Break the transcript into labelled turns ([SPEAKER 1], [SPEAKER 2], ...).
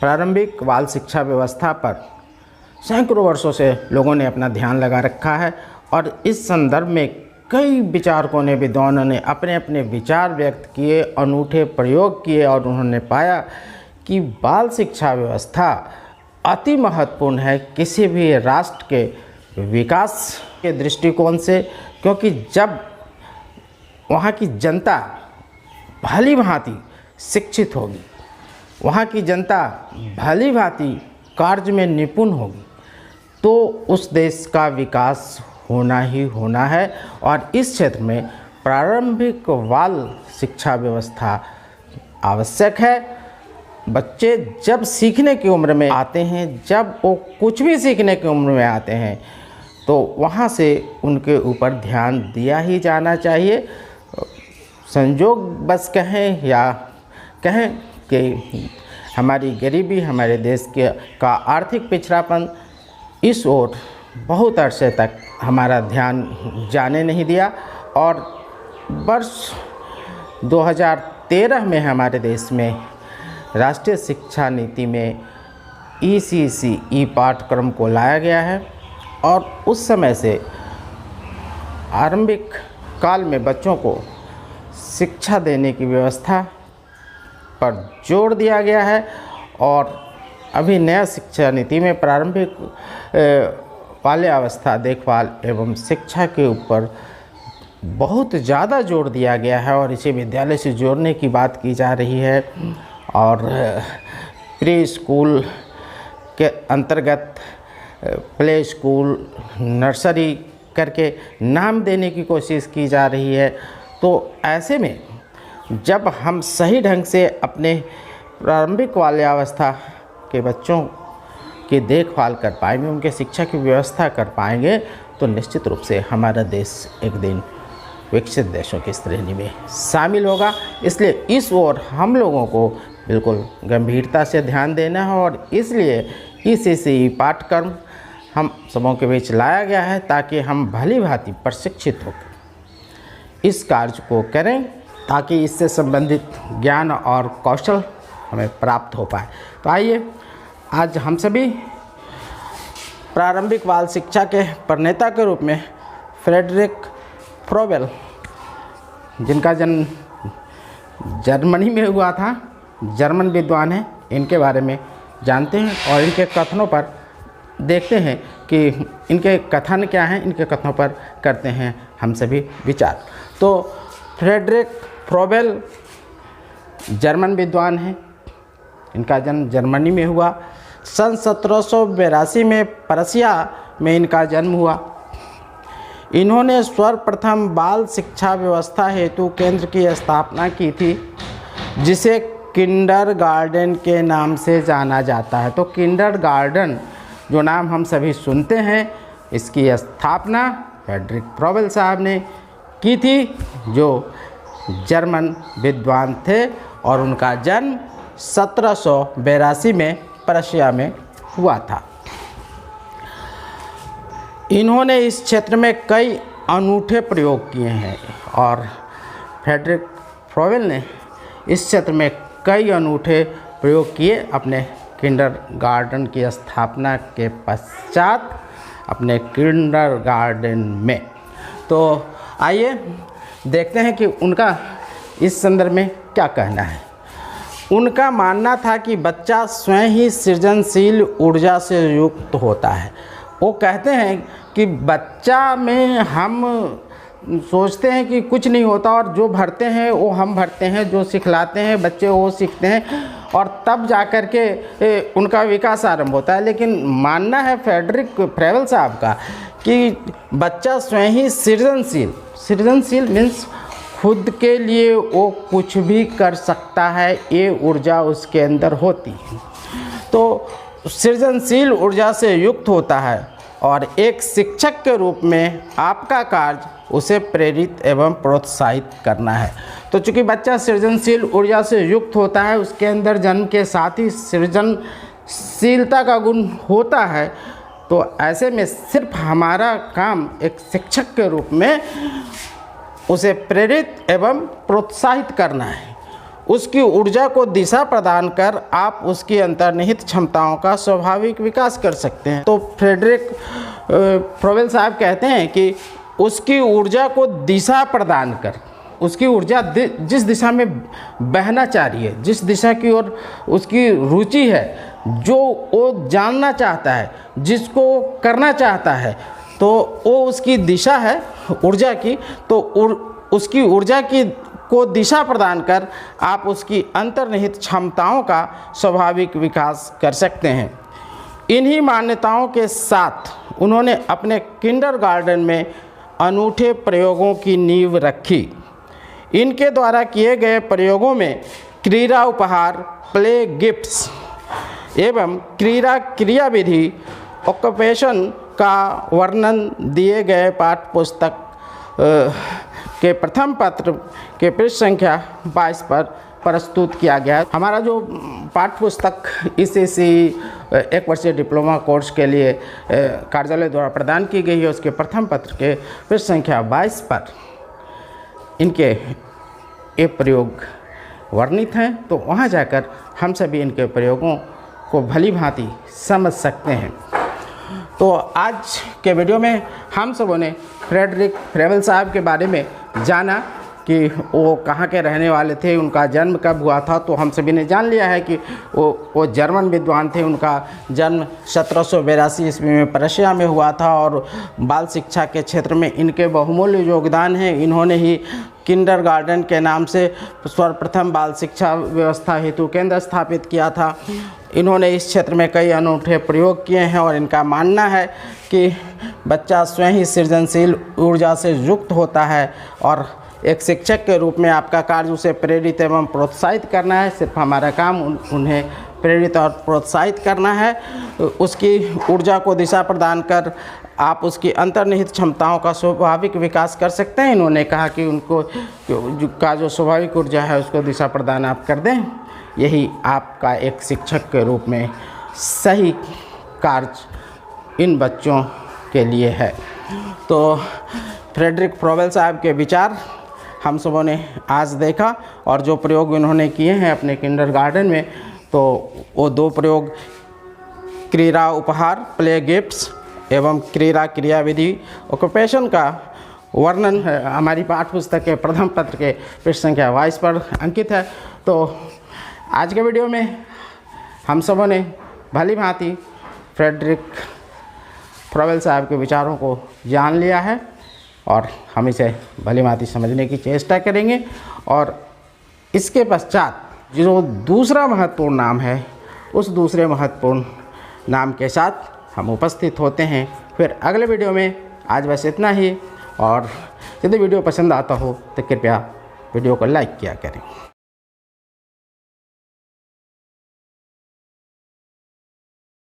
[SPEAKER 1] प्रारंभिक बाल शिक्षा व्यवस्था पर सैकड़ों वर्षों से लोगों ने अपना ध्यान लगा रखा है और इस संदर्भ में कई विचारकों ने, विद्वानों ने अपने अपने विचार व्यक्त किए, अनूठे प्रयोग किए और उन्होंने पाया कि बाल शिक्षा व्यवस्था अति महत्वपूर्ण है किसी भी राष्ट्र के विकास के दृष्टिकोण से, क्योंकि जब वहाँ की जनता भली भांति शिक्षित होगी, वहाँ की जनता भली भांति कार्य में निपुण होगी, तो उस देश का विकास होना ही होना है। और इस क्षेत्र में प्रारंभिक बाल शिक्षा व्यवस्था आवश्यक है। बच्चे जब सीखने की उम्र में आते हैं, जब वो कुछ भी सीखने की उम्र में आते हैं, तो वहाँ से उनके ऊपर ध्यान दिया ही जाना चाहिए। संयोग बस कहें या कहें कि हमारी गरीबी, हमारे देश का आर्थिक पिछड़ापन, इस ओर बहुत अरसे तक हमारा ध्यान जाने नहीं दिया और वर्ष 2013 में हमारे देश में राष्ट्रीय शिक्षा नीति में ECC पाठ्यक्रम को लाया गया है और उस समय से आरंभिक काल में बच्चों को शिक्षा देने की व्यवस्था पर जोर दिया गया है और अभी नया शिक्षा नीति में प्रारंभिक बाल्यावस्था देखभाल एवं शिक्षा के ऊपर बहुत ज़्यादा जोर दिया गया है और इसे विद्यालय से जोड़ने की बात की जा रही है और प्री स्कूल के अंतर्गत प्ले स्कूल, नर्सरी करके नाम देने की कोशिश की जा रही है। तो ऐसे में जब हम सही ढंग से अपने प्रारंभिक बाल्यावस्था के बच्चों की देखभाल कर पाएंगे, उनके शिक्षा की व्यवस्था कर पाएंगे, तो निश्चित रूप से हमारा देश एक दिन विकसित देशों की श्रेणी में शामिल होगा। इसलिए इस ओर हम लोगों को बिल्कुल गंभीरता से ध्यान देना है और इसलिए ECC पाठ्यक्रम हम सबों के बीच लाया गया है ताकि हम भली भांति प्रशिक्षित होकर इस कार्य को करें, ताकि इससे संबंधित ज्ञान और कौशल हमें प्राप्त हो पाए। तो आइए आज हम सभी प्रारंभिक बाल शिक्षा के प्रणेता के रूप में फ्रेडरिक फ्रोबेल, जिनका जन्म जर्मनी में हुआ था, जर्मन विद्वान हैं, इनके बारे में जानते हैं और इनके कथनों पर देखते हैं कि इनके कथन क्या हैं, इनके कथनों पर करते हैं हम सभी विचार। तो फ्रेडरिक फ्रोबेल जर्मन विद्वान हैं, इनका जन्म जर्मनी में हुआ। सन 1782 में प्रशिया में इनका जन्म हुआ। इन्होंने सर्वप्रथम बाल शिक्षा व्यवस्था हेतु केंद्र की स्थापना की थी, जिसे किंडरगार्टन के नाम से जाना जाता है। तो किंडरगार्टन जो नाम हम सभी सुनते हैं, इसकी स्थापना फ्रेडरिक फ्रोबेल साहब ने की थी, जो जर्मन विद्वान थे और उनका जन्म 1782 में प्रशिया में हुआ था। इन्होंने इस क्षेत्र में कई अनूठे प्रयोग किए हैं और फ्रेडरिक फ्रोबेल ने इस क्षेत्र में कई अनूठे प्रयोग किए अपने किंडरगार्टन की स्थापना के पश्चात अपने किंडरगार्टन में। तो आइए देखते हैं कि उनका इस संदर्भ में क्या कहना है। उनका मानना था कि बच्चा स्वयं ही सृजनशील ऊर्जा से युक्त होता है। वो कहते हैं कि बच्चा में हम सोचते हैं कि कुछ नहीं होता और जो भरते हैं वो हम भरते हैं, जो सिखलाते हैं बच्चे वो सीखते हैं और तब जा कर के उनका विकास आरंभ होता है। लेकिन मानना है फ्रेडरिक फ्रोबेल साहब का कि बच्चा स्वयं ही सृजनशील मीन्स खुद के लिए वो कुछ भी कर सकता है, ये ऊर्जा उसके अंदर होती है। तो सृजनशील ऊर्जा से युक्त होता है और एक शिक्षक के रूप में आपका कार्य उसे प्रेरित एवं प्रोत्साहित करना है। तो चूँकि बच्चा सृजनशील ऊर्जा से युक्त होता है, उसके अंदर जन्म के साथ ही सृजनशीलता का गुण होता है, तो ऐसे में सिर्फ हमारा काम एक शिक्षक के रूप में उसे प्रेरित एवं प्रोत्साहित करना है। उसकी ऊर्जा को दिशा प्रदान कर आप उसकी अंतर्निहित क्षमताओं का स्वाभाविक विकास कर सकते हैं। तो फ्रेडरिक फ्रोवेल साहब कहते हैं कि उसकी ऊर्जा को दिशा प्रदान कर, उसकी ऊर्जा जिस दिशा में बहना चाह रही है, जिस दिशा की ओर उसकी रुचि है, जो वो जानना चाहता है, जिसको करना चाहता है, तो वो उसकी दिशा है ऊर्जा की। तो उसकी ऊर्जा की को दिशा प्रदान कर आप उसकी अंतर्निहित क्षमताओं का स्वाभाविक विकास कर सकते हैं। इन्हीं मान्यताओं के साथ उन्होंने अपने किंडरगार्टन में अनूठे प्रयोगों की नींव रखी। इनके द्वारा किए गए प्रयोगों में क्रीड़ा उपहार, प्ले गिफ्ट्स एवं क्रिया विधि ऑक्यूपेशन का वर्णन दिए गए पाठ्य पुस्तक के प्रथम पत्र के पृष्ठ संख्या 22 पर प्रस्तुत किया गया है। हमारा जो पाठ्य पुस्तक ECC 1 वर्षीय डिप्लोमा कोर्स के लिए कार्यालय द्वारा प्रदान की गई है, उसके प्रथम पत्र के पृष्ठ संख्या 22 पर इनके ये प्रयोग वर्णित हैं। तो वहाँ जाकर हम सभी इनके प्रयोगों को भली भांति समझ सकते हैं। तो आज के वीडियो में हम सबों ने फ्रेडरिक फ्रोवेल साहब के बारे में जाना कि वो कहाँ के रहने वाले थे, उनका जन्म कब हुआ था। तो हम सभी ने जान लिया है कि वो जर्मन विद्वान थे। उनका जन्म 1782 ईस्वी में प्रशिया में हुआ था और बाल शिक्षा के क्षेत्र में इनके बहुमूल्य योगदान हैं। इन्होंने ही किंडरगार्टन के नाम से सर्वप्रथम बाल शिक्षा व्यवस्था हेतु केंद्र स्थापित किया था। इन्होंने इस क्षेत्र में कई अनूठे प्रयोग किए हैं और इनका मानना है कि बच्चा स्वयं ही सृजनशील ऊर्जा से युक्त होता है और एक शिक्षक के रूप में आपका कार्य उसे प्रेरित एवं प्रोत्साहित करना है। सिर्फ हमारा काम उन्हें प्रेरित और प्रोत्साहित करना है। उसकी ऊर्जा को दिशा प्रदान कर आप उसकी अंतर्निहित क्षमताओं का स्वाभाविक विकास कर सकते हैं। इन्होंने कहा कि उनको का जो स्वाभाविक ऊर्जा है उसको दिशा प्रदान आप कर दें। यही आपका एक शिक्षक के रूप में सही कार्य इन बच्चों के लिए है। तो फ्रेडरिक फ्रोवेल साहब के विचार हम सबों ने आज देखा और जो प्रयोग इन्होंने किए हैं अपने किंडरगार्टन में, तो वो 2 प्रयोग क्रीड़ा उपहार, प्ले गिफ्ट्स एवं क्रिया विधि ऑक्यूपेशन का वर्णन हमारी पाठ्य पुस्तक के प्रथम पत्र के पृष्ठ संख्या 22 पर अंकित है। तो आज के वीडियो में हम सबों ने भली भांति फ्रेडरिक फ्रोवेल साहब के विचारों को जान लिया है और हम इसे भली भांति समझने की चेष्टा करेंगे। और इसके पश्चात जो दूसरा महत्वपूर्ण नाम है, उस दूसरे महत्वपूर्ण नाम के साथ हम उपस्थित होते हैं फिर अगले वीडियो में। आज बस इतना ही, और यदि वीडियो पसंद आता हो तो कृपया वीडियो को लाइक किया करें।